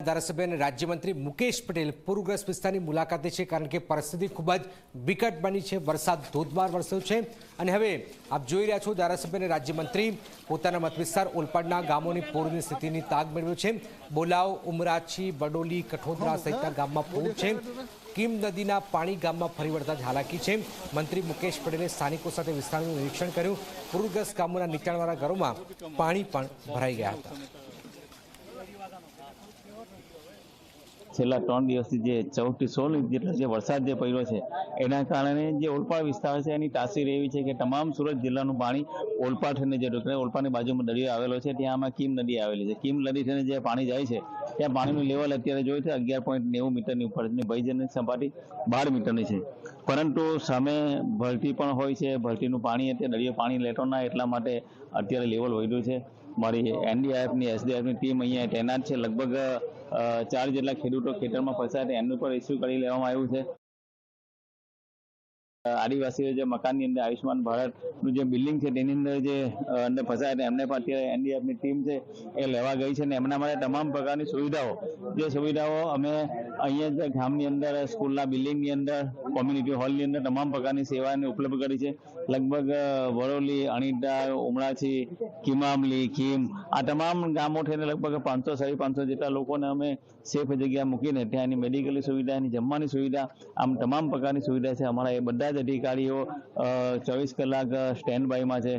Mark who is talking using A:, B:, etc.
A: ધારાસભ્ય અને રાજ્યમંત્રી મુકેશ પટેલ પૂરગ્રસ્ત વિસ્તારની મુલાકાતે છે, કારણ કે પરિસ્થિતિ ખૂબ જ વિકટ બની છે। વરસાદ ધોધમાર વરસ્યો છે અને હવે આપ જોઈ રહ્યા છો ધારાસભ્ય અને રાજ્યમંત્રી પોતાના મત વિસ્તાર ઓલપાડના ગામોની પૂરની સ્થિતિની તાગ મેળવ્યો છે। બોલાવ, ઉમરાછી, બડોલી, કઠોદરા સહિતના ગામમાં પૂર છે। કીમ નદીના પાણી ગામમાં ફરી વળતા જ હાલાકી છે। મંત્રી મુકેશ પટેલે સ્થાનિકો સાથે વિસ્તારનું નિરીક્ષણ કર્યું। પૂરગ્રસ્ત ગામોના નીચાણવાળા ઘરોમાં પાણી પણ ભરાઈ ગયા હતા।
B: છેલ્લા 3 દિવસથી જે 14 થી 16 ઇંચ જેટલો જે વરસાદ જે પડ્યો છે એના કારણે જે ઓલપાડ વિસ્તાર છે એની તાસીર એવી છે કે તમામ સુરત જિલ્લાનું પાણી ઓલપાડ થઈને જે ઓલપાડની બાજુમાં દરિયો આવેલો છે ત્યાં આમાં કીમ નદી આવેલી છે। કીમ નદી થઈને જે પાણી જાય છે ત્યાં પાણીનું લેવલ અત્યારે જોયું છે 11.90 મીટરની ઉપર છે। ભયજનક સપાટી 12 મીટરની છે, પરંતુ સામે ભરતી પણ હોય છે। ભરતીનું પાણી અત્યારે દરિયો પાણી લેતો ના એટલા માટે અત્યારે લેવલ વધ્યું છે। મારી એનડીઆરએફની એસડીઆરએફની ટીમ અહીંયા તૈનાત છે। લગભગ 4 જેટલા ખેડૂતો ખેતરમાં ફસાયા હતા, એમનું પણ રેસ્ક્યુ કરી લેવામાં આવ્યું છે। આદિવાસીઓ જે મકાનની અંદર આયુષ્માન ભારતનું જે બિલ્ડિંગ છે તેની અંદર જે અંદર ફસાયા હતા એમને પણ અત્યારે એનડીઆરએફની ટીમ છે એ લેવા ગઈ છે અને એમના માટે તમામ પ્રકારની સુવિધાઓ અમે અહીંયા જ ગામની અંદર સ્કૂલના બિલ્ડિંગની અંદર કોમ્યુનિટી હોલની અંદર તમામ પ્રકારની સેવાને ઉપલબ્ધ કરી છે। લગભગ વડોલી, અણીટા, ઉમરાછી, કિમામલી, કીમ આ તમામ ગામો થઈને લગભગ 500-550 જેટલા લોકોને અમે સેફ જગ્યા મૂકીને ત્યાં એની મેડિકલની સુવિધા, એની જમવાની સુવિધા, આમ તમામ પ્રકારની સુવિધા છે। અમારા એ બધા જ અધિકારીઓ 24 કલાક સ્ટેન્ડ બાયમાં છે।